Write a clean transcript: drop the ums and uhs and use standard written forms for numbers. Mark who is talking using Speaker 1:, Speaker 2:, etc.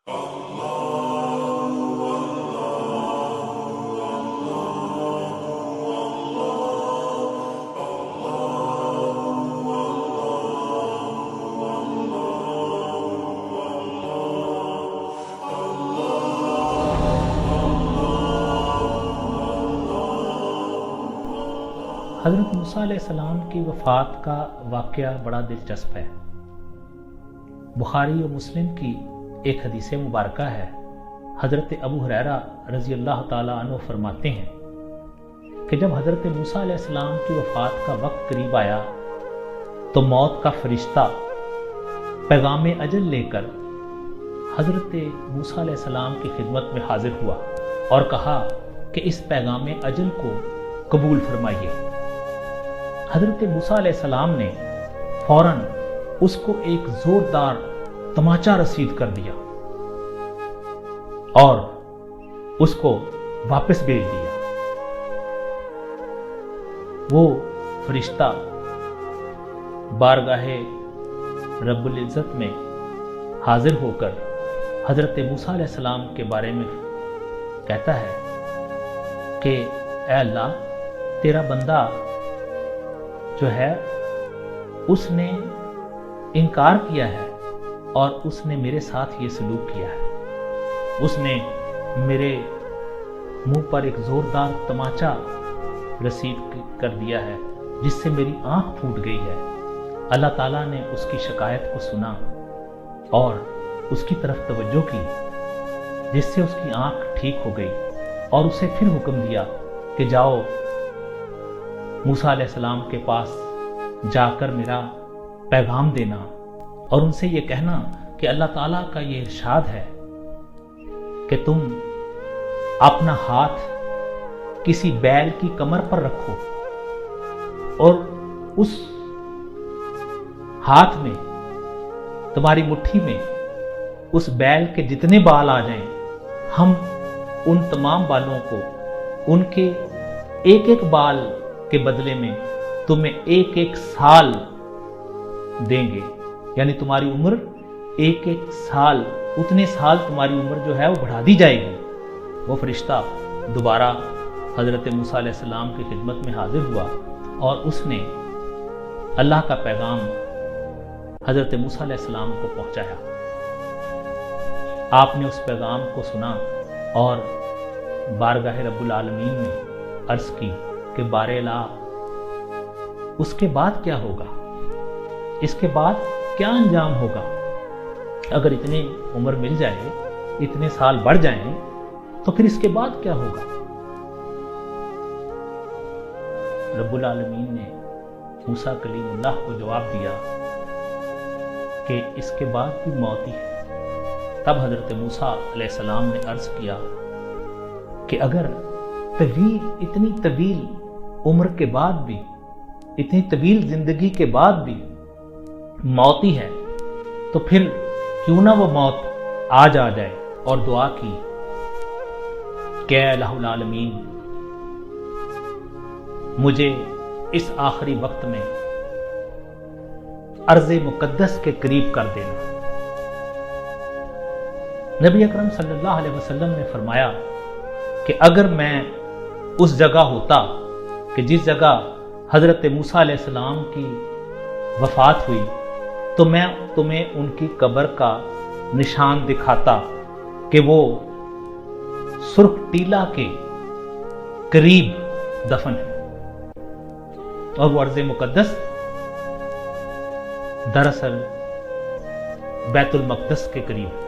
Speaker 1: حضرت موسیٰ علیہ السلام کی وفات کا واقعہ بڑا دلچسپ ہے۔ بخاری و مسلم کی ایک حدیث مبارکہ ہے۔ حضرت ابو ہریرہ رضی اللہ تعالیٰ عنہ فرماتے ہیں کہ جب حضرت موسیٰ علیہ السلام کی وفات کا وقت قریب آیا تو موت کا فرشتہ پیغام اجل لے کر حضرت موسیٰ علیہ السلام کی خدمت میں حاضر ہوا اور کہا کہ اس پیغام اجل کو قبول فرمائیے۔ حضرت موسیٰ علیہ السلام نے فوراً اس کو ایک زوردار تماچا رسید کر دیا اور اس کو واپس بھیج دیا۔ وہ فرشتہ بارگاہ رب العزت میں حاضر ہو کر حضرت موسیٰ علیہ السلام کے بارے میں کہتا ہے کہ اے اللہ، تیرا بندہ جو ہے اس نے انکار کیا ہے اور اس نے میرے ساتھ یہ سلوک کیا ہے۔ اس نے میرے منہ پر ایک زوردار تماچا رسید کر دیا ہے جس سے میری آنکھ پھوٹ گئی ہے۔ اللہ تعالیٰ نے اس کی شکایت کو سنا اور اس کی طرف توجہ کی، جس سے اس کی آنکھ ٹھیک ہو گئی اور اسے پھر حکم دیا کہ جاؤ موسیٰ علیہ السلام کے پاس جا کر میرا پیغام دینا اور ان سے یہ کہنا کہ اللہ تعالیٰ کا یہ ارشاد ہے کہ تم اپنا ہاتھ کسی بیل کی کمر پر رکھو اور اس ہاتھ میں، تمہاری مٹھی میں اس بیل کے جتنے بال آ جائیں، ہم ان تمام بالوں کو ان کے ایک ایک بال کے بدلے میں تمہیں ایک ایک سال دیں گے، یعنی تمہاری عمر ایک ایک سال، اتنے سال تمہاری عمر جو ہے وہ بڑھا دی جائے گی۔ وہ فرشتہ دوبارہ حضرت موسیٰ علیہ السلام کی خدمت میں حاضر ہوا اور اس نے اللہ کا پیغام حضرت موسیٰ علیہ السلام کو پہنچایا۔ آپ نے اس پیغام کو سنا اور بارگاہ رب العالمین میں عرض کی کہ بار الہ، اس کے بعد کیا ہوگا؟ اس کے بعد کیا انجام ہوگا؟ اگر اتنی عمر مل جائے، اتنے سال بڑھ جائیں، تو پھر اس کے بعد کیا ہوگا؟ رب العالمین نے موسیٰ کلیم اللہ کو جواب دیا کہ اس کے بعد بھی موت ہی ہے۔ تب حضرت موسیٰ علیہ السلام نے عرض کیا کہ اگر اتنی طویل عمر کے بعد بھی، اتنی طویل زندگی کے بعد بھی موت ہی ہے، تو پھر کیوں نہ وہ موت آج آ جائے، اور دعا کی کہ اے الہ العالمین، مجھے اس آخری وقت میں ارض مقدس کے قریب کر دینا۔ نبی اکرم صلی اللہ علیہ وسلم نے فرمایا کہ اگر میں اس جگہ ہوتا کہ جس جگہ حضرت موسیٰ علیہ السلام کی وفات ہوئی، تو میں تمہیں ان کی قبر کا نشان دکھاتا کہ وہ سرخ ٹیلا کے قریب دفن ہے، اور وہ ارض مقدس دراصل بیت المقدس کے قریب ہے۔